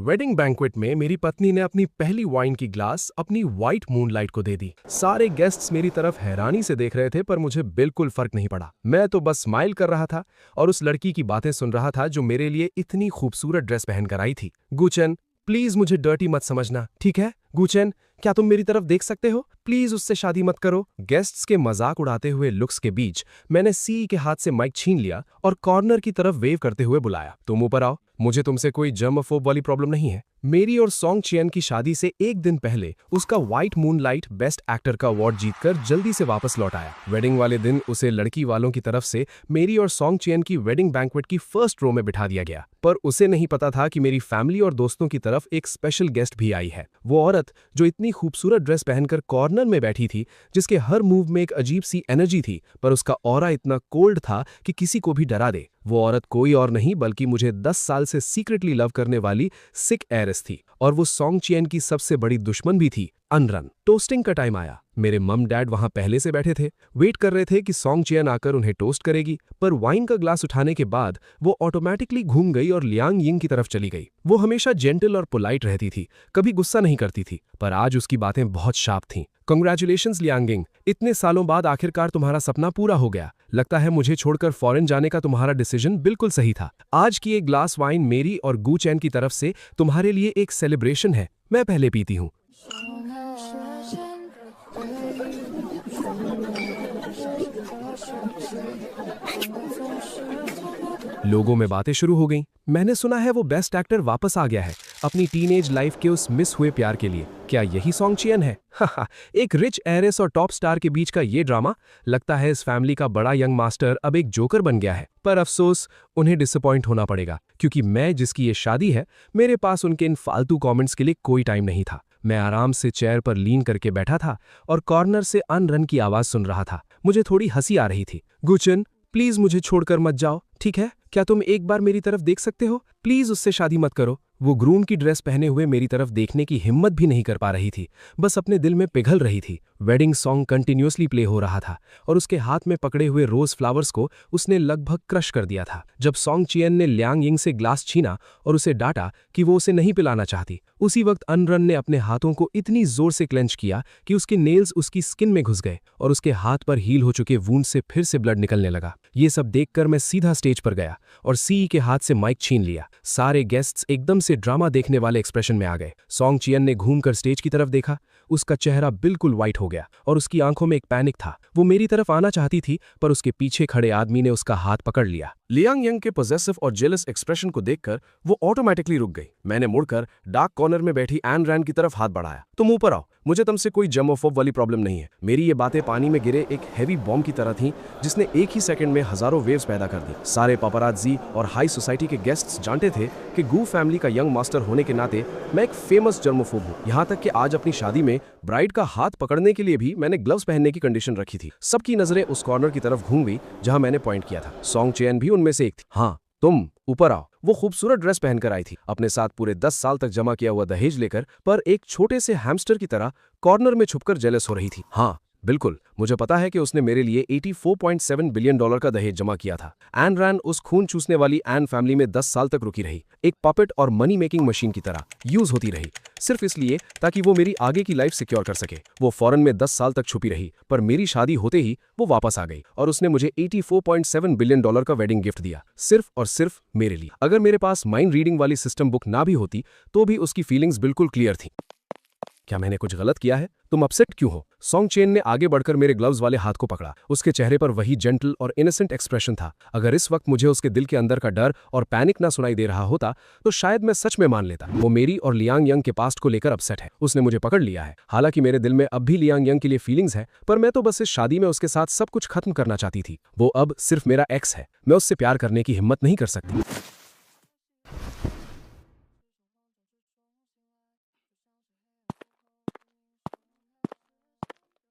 Wedding banquet में मेरी पत्नी ने अपनी पहली वाइन की ग्लास अपनी व्हाइट मूनलाइट को दे दी। सारे गेस्ट्स मेरी तरफ हैरानी से देख रहे थे, पर मुझे बिल्कुल फर्क नहीं पड़ा। मैं तो बस स्माइल कर रहा था और उस लड़की की बातें सुन रहा था जो मेरे लिए इतनी खूबसूरत ड्रेस पहनकर आई थी। गुचन, प्लीज मुझे डर्टी मत समझना, ठीक है? गुचन, क्या तुम मेरी तरफ देख सकते हो? प्लीज उससे शादी मत करो। गेस्ट्स के मजाक उड़ाते हुए लुक्स के बीच मैंने सी के हाथ से माइक छीन लिया और कॉर्नर की तरफ वेव करते हुए बुलाया, तुम ऊपर आओ। मुझे तुमसे कोई जर्मोफोब वाली प्रॉब्लम नहीं है। मेरी और सॉन्ग चियन की शादी से एक दिन पहले उसका व्हाइट मूनलाइट बेस्ट एक्टर का अवार्ड जीतकर जल्दी से वापस लौट आया। वेडिंग वाले दिन उसे लड़की वालों की तरफ से मेरी और सॉन्ग चियन की वेडिंग बैंक्वेट की फर्स्ट रो में बिठा दिया गया, पर उसे नहीं पता था कि मेरी फैमिली और दोस्तों की तरफ एक स्पेशल गेस्ट भी आई है। वो औरत जो इतनी खूबसूरत ड्रेस पहनकर कॉर्नर में बैठी थी, जिसके हर मूव में एक अजीब सी एनर्जी थी, पर उसका ऑरा इतना कोल्ड था कि किसी को भी डरा दे। वो औरत कोई और नहीं बल्कि मुझे 10 साल से सीक्रेटली लव करने वाली सिक एरिस थी, और वो सॉन्ग चियन की सबसे बड़ी दुश्मन भी थी, अनरन। टोस्टिंग का टाइम आया। मेरे मम डैड वहां पहले से बैठे थे, वेट कर रहे थे कि सॉन्ग चियन आकर उन्हें टोस्ट करेगी, पर वाइन का ग्लास उठाने के बाद वो ऑटोमेटिकली घूम गई और लियांग यिंग की तरफ चली गई। वो हमेशा जेंटल और पोलाइट रहती थी, कभी गुस्सा नहीं करती थी, पर आज उसकी बातें बहुत शार्प थीं। कांग्रेचुलेशंस लियांग यिंग, इतने सालों बाद आखिरकार तुम्हारा सपना पूरा हो गया। लगता है मुझे छोड़कर फॉरेन जाने का तुम्हारा डिसीजन बिल्कुल सही था। आज की एक ग्लास वाइन मेरी और गू चैन की तरफ से तुम्हारे लिए एक सेलिब्रेशन है। मैं पहले पीती हूँ। लोगों में बातें शुरू हो गईं। मैंने सुना है वो बेस्ट एक्टर वापस आ गया है अपनी टीनेज लाइफ के उस मिस हुए प्यार के लिए। क्या यही सॉन्ग चियन है? एक रिच एरिस और टॉप स्टार के बीच का ये ड्रामा। लगता है इस फैमिली का बड़ा यंग मास्टर अब एक जोकर बन गया है, पर अफसोस उन्हें डिसअपॉइंट होना पड़ेगा, क्योंकि मैं जिसकी ये शादी है, मेरे पास उनके इन फालतू कमेंट्स के लिए कोई टाइम नहीं था। मैं आराम से चेयर पर लीन करके बैठा था और कॉर्नर से अनरन की आवाज सुन रहा था। मुझे थोड़ी हंसी आ रही थी। गुचन, प्लीज मुझे छोड़कर मत जाओ, ठीक है? क्या तुम एक बार मेरी तरफ देख सकते हो? प्लीज उससे शादी मत करो। वो ग्रूम की ड्रेस पहने हुए मेरी तरफ देखने की हिम्मत भी नहीं कर पा रही थी, बस अपने दिल में पिघल रही थी। वेडिंग सॉन्ग कंटिन्यूअसली प्ले हो रहा था और उसके हाथ में पकड़े हुए रोज फ्लावर्स को उसने लगभग क्रश कर दिया था। जब सॉन्ग चियन ने लियांग यिंग से ग्लास छीना और उसे डांटा कि वो उसे नहीं पिलाना चाहती, उसी वक्त अनरन ने अपने हाथों को इतनी जोर से क्लेंच किया कि उसके नेल्स उसकी स्किन में घुस गए और उसके हाथ पर हील हो चुके वूंड से फिर से ब्लड निकलने लगा। ये सब देखकर मैं सीधा स्टेज पर गया और सी के हाथ से माइक छीन लिया। सारे गेस्ट्स एकदम से ड्रामा देखने वाले एक्सप्रेशन में आ गए। सॉन्ग चियन ने घूमकर स्टेज की तरफ देखा। उसका चेहरा बिल्कुल व्हाइट हो गया और उसकी आंखों में एक पैनिक था। वो मेरी तरफ आना चाहती थी, पर उसके पीछे खड़े आदमी ने उसका हाथ पकड़ लिया। लियांग यंग के पॉसेसिव और जेलस एक्सप्रेशन को देखकर वो ऑटोमेटिकली रुक गई। मैंने मुड़कर डार्क कॉर्नर में बैठी एन रैन की तरफ हाथ बढ़ाया। तुम ऊपर आओ, मुझे तुमसे कोई जर्मोफोब वाली प्रॉब्लम नहीं है। मेरी ये बातें पानी में गिरे एक हैवी बॉम्ब की तरह थीं, जिसने एक ही सेकंड में हजारों वेव्स पैदा कर दी। सारे पापराज़ी और हाई सोसाइटी के गेस्ट्स जानते थे कि गू फैमिली का यंग मास्टर होने के नाते मैं एक फेमस जर्मोफोब हूँ। यहाँ तक कि आज अपनी शादी में ब्राइड का हाथ पकड़ने के लिए भी मैंने ग्लव्स पहनने की कंडीशन रखी थी। सबकी नजरें उस कॉर्नर की तरफ घूम गई जहां मैंने पॉइंट किया था। सॉन्ग चियन भी उनमें से एक थी। हाँ, तुम ऊपर आओ। वो खूबसूरत ड्रेस पहनकर आई थी, अपने साथ पूरे 10 साल तक जमा किया हुआ दहेज लेकर, पर एक छोटे से हैमस्टर की तरह कॉर्नर में छुपकर जेलस हो रही थी। हाँ बिल्कुल, मुझे पता है कि उसने मेरे लिए $84.7 बिलियन का दहेज जमा किया था। एन रैन उस खून चूसने वाली एन फैमिली में 10 साल तक रुकी रही, एक पपेट और मनी मेकिंग मशीन की तरह यूज होती रही, सिर्फ इसलिए ताकि वो मेरी आगे की लाइफ सिक्योर कर सके। वो फॉरेन में 10 साल तक छुपी रही, पर मेरी शादी होते ही वो वापस आ गई और उसने मुझे $84.7 बिलियन का वेडिंग गिफ्ट दिया, सिर्फ और सिर्फ मेरे लिए। अगर मेरे पास माइंड रीडिंग वाली सिस्टम बुक ना भी होती तो भी उसकी फीलिंग्स बिल्कुल क्लियर थी। क्या मैंने कुछ गलत किया है? तुम अपसेट क्यों हो? सॉन्ग चियन ने आगे बढ़कर मेरे ग्लव्स वाले हाथ को पकड़ा। उसके चेहरे पर वही जेंटल और इनोसेंट एक्सप्रेशन था। अगर इस वक्त मुझे उसके दिल के अंदर का डर और पैनिक ना सुनाई दे रहा होता तो शायद मैं सच में मान लेता। वो मेरी और लियांग यंग के पास्ट को लेकर अपसेट है। उसने मुझे पकड़ लिया है। हालांकि मेरे दिल में अब भी लियांग यंग के लिए फीलिंग्स है, पर मैं तो बस इस शादी में उसके साथ सब कुछ खत्म करना चाहती थी। वो अब सिर्फ मेरा एक्स है। मैं उससे प्यार करने की हिम्मत नहीं कर सकती।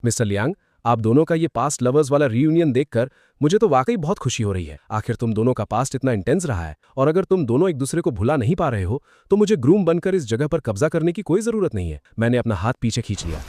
मिस्टर लियांग, आप दोनों का ये पास्ट लवर्स वाला रियूनियन देखकर मुझे तो वाकई बहुत खुशी हो रही है। आखिर तुम दोनों का पास्ट इतना इंटेंस रहा है, और अगर तुम दोनों एक दूसरे को भुला नहीं पा रहे हो तो मुझे ग्रूम बनकर इस जगह पर कब्जा करने की कोई जरूरत नहीं है। मैंने अपना हाथ पीछे खींच लिया।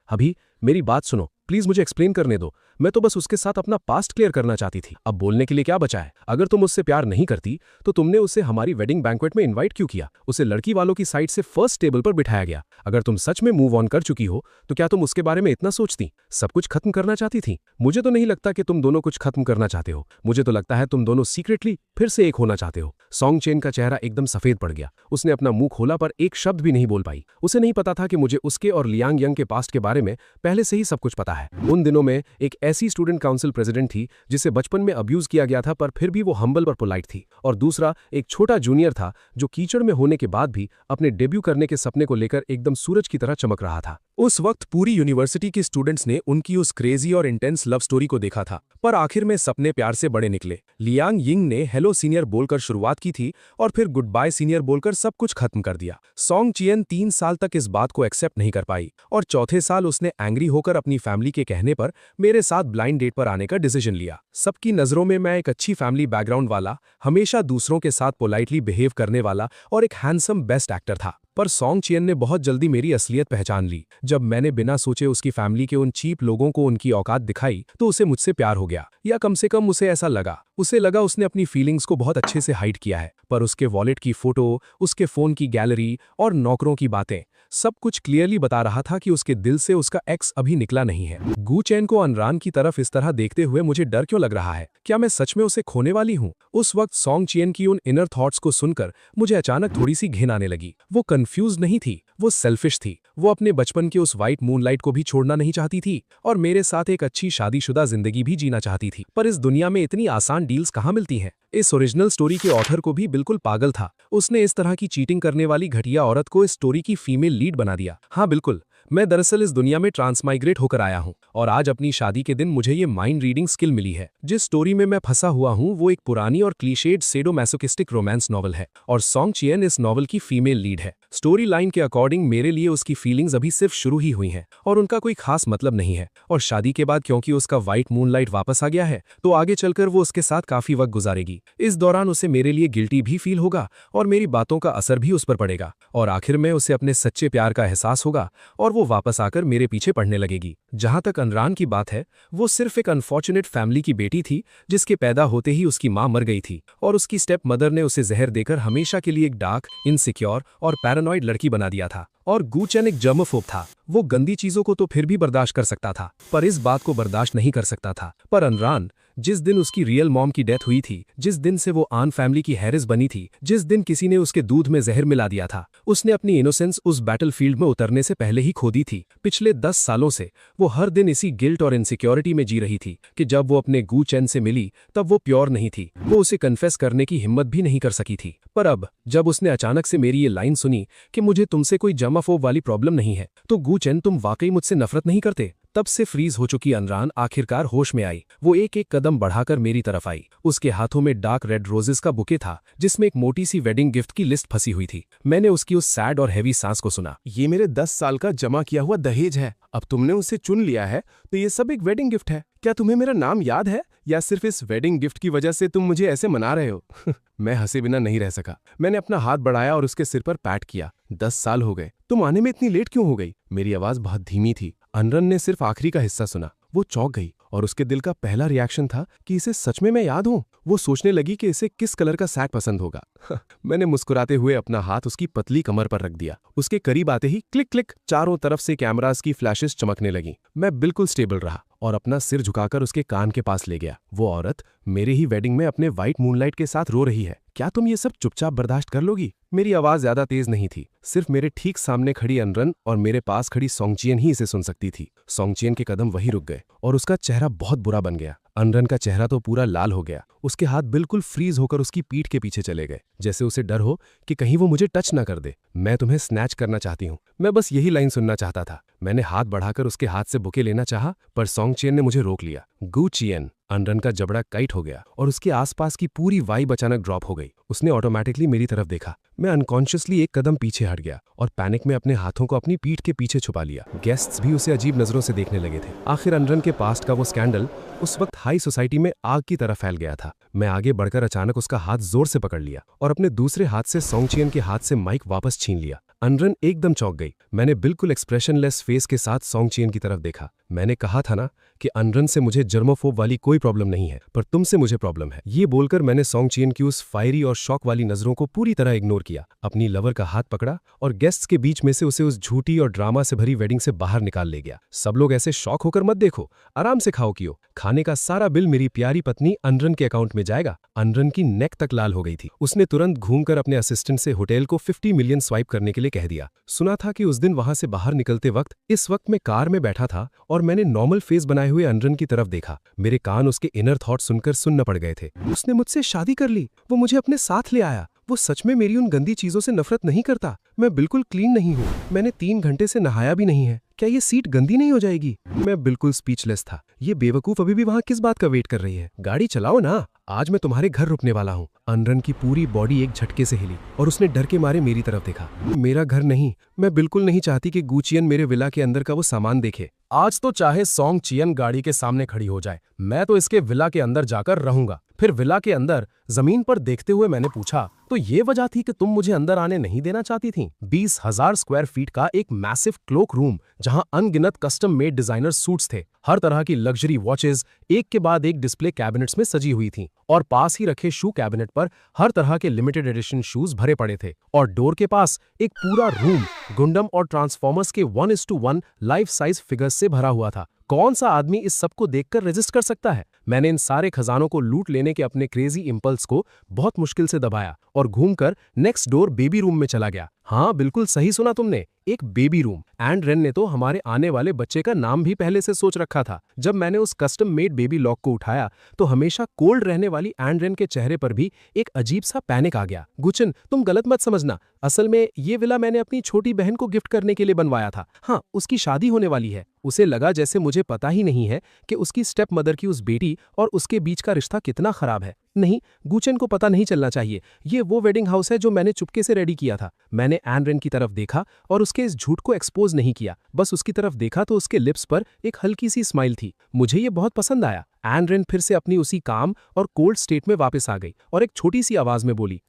अभी मेरी बात सुनो, प्लीज मुझे एक्सप्लेन करने दो। मैं तो बस उसके साथ अपना पास्ट क्लियर करना चाहती थी। अब बोलने के लिए क्या बचा है? अगर तुम उससे प्यार नहीं करती तो तुमने उसे हमारी वेडिंग बैंक्वेट में इन्वाइट क्यों किया? उसे लड़की वालों की साइड से फर्स्ट टेबल पर बिठाया गया। अगर तुम सच में मूव ऑन कर चुकी हो तो क्या तुम उसके बारे में इतना सोचती? सब कुछ खत्म करना चाहती थी? मुझे तो नहीं लगता कि तुम दोनों कुछ खत्म करना चाहते हो। मुझे तो लगता है तुम दोनों सीक्रेटली फिर से एक होना चाहते हो। सॉन्ग चेन का चेहरा एकदम सफेद पड़ गया। उसने अपना मुंह खोला पर एक शब्द भी नहीं बोल पाई। उसे नहीं पता था कि मुझे उसके और लियांग यंग के पास्ट के बारे में पहले से ही सब कुछ पता है। उन दिनों में एक ऐसी स्टूडेंट काउंसिल प्रेसिडेंट थी जिसे बचपन में अब्यूज किया गया था पर फिर भी वो हम्बल और पोलाइट थी। और दूसरा एक छोटा जूनियर था जो कीचड़ में होने के बाद भी अपने डेब्यू करने के सपने को लेकर एकदम सूरज की तरह चमक रहा था। उस वक्त पूरी यूनिवर्सिटी के स्टूडेंट्स ने उनकी उस क्रेजी और इंटेंस लव स्टोरी को देखा था, पर आखिर में सपने प्यार से बड़े निकले। लियांग यिंग ने हेलो सीनियर बोलकर शुरुआत की थी और फिर गुड बाय सीनियर बोलकर सब कुछ खत्म कर दिया। सॉन्ग चियन 3 साल तक इस बात को एक्सेप्ट नहीं कर पाई और चौथे साल उसने एंग्री होकर अपनी फैमिली के कहने पर मेरे साथ ब्लाइंड डेट पर आने का डिसीजन लिया। सबकी नजरों में मैं एक अच्छी फैमिली बैकग्राउंड वाला, हमेशा दूसरों के साथ पोलाइटली बिहेव करने वाला और एक हैंडसम बेस्ट एक्टर था। पर सॉन्ग चियन ने बहुत जल्दी मेरी असलियत पहचान ली। जब मैंने बिना सोचे उसकी फैमिली के उन चीप लोगों को उनकी औकात दिखाई तो उसे मुझसे प्यार हो गया, या कम से कम उसे ऐसा लगा। उसे लगा उसने अपनी फीलिंग्स को बहुत अच्छे से हाइड किया है, पर उसके वॉलेट की फोटो, उसके फोन की गैलरी और नौकरों की बातें सब कुछ क्लियरली बता रहा था कि उसके दिल से उसका एक्स अभी निकला नहीं है। गू चैन को अनरान की तरफ इस तरह देखते हुए मुझे डर क्यों लग रहा है? क्या मैं सच में उसे खोने वाली हूँ? उस वक्त सॉन्ग चियन की उन इनर थॉट्स को सुनकर मुझे अचानक थोड़ी सी घिन आने लगी। वो कंफ्यूज नहीं थी, वो सेल्फिश थी। वो अपने बचपन के उस व्हाइट मूनलाइट को भी छोड़ना नहीं चाहती थी और मेरे साथ एक अच्छी शादीशुदा जिंदगी भी जीना चाहती थी। पर इस दुनिया में इतनी आसान डील्स कहाँ मिलती हैं? इस ओरिजिनल स्टोरी के ऑथर को भी बिल्कुल पागल था। उसने इस तरह की चीटिंग करने वाली घटिया औरत को इस स्टोरी की फीमेल लीड बना दिया। हाँ बिल्कुल, मैं दरअसल इस दुनिया में ट्रांसमाइग्रेट होकर आया हूँ और आज अपनी शादी के दिन मुझे ये माइंड रीडिंग स्किल मिली है। जिस स्टोरी में मैं फंसा हुआ हूँ वो एक पुरानी और क्लीशेड सेडोमैसोकिस्टिक रोमांस नॉवल है और सॉन्ग चियन इस नॉवल की फीमेल लीड है। स्टोरी लाइन के अकॉर्डिंग मेरे लिए उसकी फीलिंग्स अभी सिर्फ शुरू ही हुई हैं और उनका कोई खास मतलब नहीं है। और शादी के बाद क्योंकि उसका व्हाइट मूनलाइट वापस आ गया है तो आगे चलकर वो उसके साथ काफी वक्त गुजारेगी। इस दौरान उसे मेरे लिए गिल्टी भी फील होगा और मेरी बातों का असर भी उस पर पड़ेगा और आखिर में उसे अपने सच्चे प्यार का एहसास होगा और वो वापस आकर मेरे पीछे पड़ने लगेगी। जहां तक अनरान की बात है, वो सिर्फ एक अनफॉर्चुनेट फैमिली की बेटी थी जिसके पैदा होते ही उसकी मां मर गई थी और उसकी स्टेप मदर ने उसे जहर देकर हमेशा के लिए एक डार्क, इनसिक्योर और पैरानॉइड लड़की बना दिया था। और गू चैन एक जर्मोफोब था। वो गंदी चीजों को तो फिर भी बर्दाश्त कर सकता था पर इस बात को बर्दाश्त नहीं कर सकता था। पर अनरान, जिस दिन उसकी रियल मॉम की डेथ हुई थी, जिस दिन से वो आन फैमिली की हैरिस बनी थी, जिस दिन किसी ने उसके दूध में जहर मिला दिया था, उसने अपनी इनोसेंस उस बैटलफील्ड में उतरने से पहले ही खो दी थी। पिछले 10 सालों से वो हर दिन इसी गिल्ट और इनसिक्योरिटी में जी रही थी कि जब वो अपने गू चैन से मिली तब वो प्योर नहीं थी। वो उसे कन्फेस करने की हिम्मत भी नहीं कर सकी थी। पर अब जब उसने अचानक से मेरी ये लाइन सुनी कि मुझे तुमसे कोई जमाफोब वाली प्रॉब्लम नहीं है, तो गू चैन तुम वाकई मुझसे नफरत नहीं करते? तब से फ्रीज हो चुकी अनरान आखिरकार होश में आई। वो एक एक कदम बढ़ाकर मेरी तरफ आई। उसके हाथों में डार्क रेड रोजेस का बुके था जिसमें एक मोटी सी वेडिंग गिफ्ट की लिस्ट फंसी हुई थी। मैंने उसकी उस सैड और हैवी सांस को सुना। ये मेरे 10 साल का जमा किया हुआ दहेज है। अब तुमने उसे चुन लिया है तो ये सब एक वेडिंग गिफ्ट है। क्या तुम्हें मेरा नाम याद है या सिर्फ इस वेडिंग गिफ्ट की वजह से तुम मुझे ऐसे मना रहे हो? मैं हंसे बिना नहीं रह सका। मैंने अपना हाथ बढ़ाया और उसके सिर पर पैट किया। 10 साल हो गए, तुम आने में इतनी लेट क्यों हो गई? मेरी आवाज बहुत धीमी थी। अनरन ने सिर्फ आखिरी का हिस्सा सुना। वो चौंक गई और उसके दिल का पहला रिएक्शन था कि इसे सच में मैं याद हूं। वो सोचने लगी कि इसे किस कलर का सैक पसंद होगा। मैंने मुस्कुराते हुए अपना हाथ उसकी पतली कमर पर रख दिया। उसके करीब आते ही क्लिक क्लिक चारों तरफ से कैमरास की फ्लैशेस चमकने लगी। मैं बिल्कुल स्टेबल रहा और अपना सिर झुकाकर उसके कान के पास ले गया। वो औरत मेरे ही वेडिंग में अपने व्हाइट मूनलाइट के साथ रो रही है। क्या तुम ये सब चुपचाप बर्दाश्त कर लोगी? मेरी आवाज ज्यादा तेज नहीं थी। सिर्फ मेरे ठीक सामने खड़ी अनरन और मेरे पास खड़ी सॉन्ग चियन ही इसे सुन सकती थी। सॉन्ग चियन के कदम वहीं रुक गए और उसका चेहरा बहुत बुरा बन गया। अनरन का चेहरा तो पूरा लाल हो गया। उसके हाथ बिल्कुल फ्रीज होकर उसकी पीठ के पीछे चले गए, जैसे उसे डर हो कि कहीं वो मुझे टच ना कर दे। मैं तुम्हें स्नैच करना चाहती हूँ। मैं बस यही लाइन सुनना चाहता था। मैंने हाथ बढ़ाकर उसके हाथ से बुके लेना चाहा पर सॉन्ग चियन ने मुझे रोक लिया। गू चियन। अनरन का जबड़ा काइट हो गया और उसके आसपास की पूरी वाइब अचानक ड्रॉप हो गई। उसने ऑटोमेटिकली मेरी तरफ देखा। मैं अनकॉन्शियसली एक कदम पीछे हट गया और पैनिक में अपने हाथों को अपनी पीठ के पीछे छुपा लिया। गेस्ट्स भी उसे अजीब नजरों से देखने लगे थे। आखिर अनरन के पास्ट का वो स्कैंडल उस वक्त हाई सोसाइटी में आग की तरह फैल गया था। मैं आगे बढ़कर अचानक उसका हाथ जोर से पकड़ लिया और अपने दूसरे हाथ से सॉन्ग चियन के हाथ से माइक वापस छीन लिया। अनरन एकदम चौंक गई। मैंने बिल्कुल एक्सप्रेशनलेस फेस के साथ सॉन्ग चियन की तरफ देखा। मैंने कहा था ना कि अनरन से मुझे जर्मोफोब वाली कोई प्रॉब्लम नहीं है, पर तुमसे मुझे प्रॉब्लम है। ये बोलकर मैंने सॉन्ग चियन की उस फायरी और शॉक वाली नजरों को पूरी तरह इग्नोर किया, अपनी लवर का हाथ पकड़ा और गेस्ट्स के बीच में से उसे उस झूठी और ड्रामा से भरी वेडिंग से बाहर निकाल ले गया। सब लोग ऐसे शॉक होकर मत देखो, आराम से खाओ पियो। खाने का सारा बिल मेरी प्यारी पत्नी अनरन के अकाउंट में जाएगा। अनरन की नेक तक लाल हो गई थी। उसने तुरंत घूमकर अपने असिस्टेंट से होटल को 50 मिलियन स्वाइप करने के लिए कह दिया। सुना था कि उस दिन वहां से बाहर निकलते वक्त इस वक्त मैं कार में बैठा था और मैंने नॉर्मल फेस बनाए हुए अनरन की तरफ देखा। मेरे कान उसके इनर थॉट सुनकर सुन्न पड़ गए थे। उसने मुझसे शादी कर ली, वो मुझे अपने साथ ले आया। वो सच में मेरी उन गंदी चीजों से नफरत नहीं करता। मैं बिल्कुल क्लीन नहीं हूँ। मैंने 3 घंटे से नहाया भी नहीं है। क्या ये सीट गंदी नहीं हो जाएगी? मैं बिल्कुल स्पीचलेस था। ये बेवकूफ अभी भी वहां किस बात का वेट कर रही है? गाड़ी चलाओ ना, आज मैं तुम्हारे घर रुकने वाला हूँ। अनरन की पूरी बॉडी एक झटके से हिली और उसने डर के मारे मेरी तरफ देखा। मेरा घर नहीं, मैं बिल्कुल नहीं चाहती कि गू चियन मेरे विला के अंदर का वो सामान देखे। आज तो चाहे सॉन्ग चियन गाड़ी के सामने खड़ी हो जाए, मैं तो इसके विला के अंदर जाकर रहूंगा। फिर विला के अंदर जमीन पर देखते हुए मैंने पूछा, तो ये वजह थी कि तुम मुझे अंदर आने नहीं देना चाहती थी? 20,000 स्क्वायर फीट का एक मैसिव क्लोक रूम, जहां अनगिनत कस्टम मेड डिजाइनर सूट्स थे। हर तरह की लग्जरी वॉचेस एक के बाद एक डिस्प्ले कैबिनेट्स में सजी हुई थीं और पास ही रखे शू कैबिनेट पर हर तरह के लिमिटेड एडिशन शूज भरे पड़े थे। और डोर के पास एक पूरा रूम गुंडम और ट्रांसफॉर्मर्स के 1:1 लाइफ साइज फिगर्स से भरा हुआ था। कौन सा आदमी इस सब को देखकर रेजिस्ट कर सकता है? मैंने इन सारे खजानों को लूट लेने के अपने क्रेजी इंपल्स को बहुत मुश्किल से दबाया और घूमकर नेक्स्ट डोर बेबी रूम में चला गया। हाँ, बिल्कुल सही सुना तुमने, एक बेबी रूम। एंड रेन ने तो हमारे आने वाले बच्चे का नाम भी पहले से सोच रखा था। जब मैंने उस कस्टम मेड बेबी लॉक को उठाया तो हमेशा कोल्ड रहने वाली एंड रेन के चेहरे पर भी एक अजीब सा पैनिक आ गया। गुचन, तुम गलत मत समझना, असल में ये विला मैंने अपनी छोटी बहन को गिफ्ट करने के लिए बनवाया था। हाँ, उसकी शादी होने वाली है। उसे लगा जैसे मुझे पता ही नहीं है कि उसकी स्टेप मदर की उस बेटी और उसके बीच का रिश्ता कितना खराब है। नहीं, गुचन को पता नहीं चलना चाहिए। ये वो वेडिंग हाउस है जो मैंने चुपके से रेडी किया था। मैंने एन रेन की तरफ देखा और उसके इस झूठ को एक्सपोज नहीं किया, बस उसकी तरफ देखा तो उसके लिप्स पर एक हल्की सी स्माइल थी। मुझे ये बहुत पसंद आया। एन रेन फिर से अपनी उसी काम और कोल्ड स्टेट में वापस आ गई और एक छोटी सी आवाज में बोली,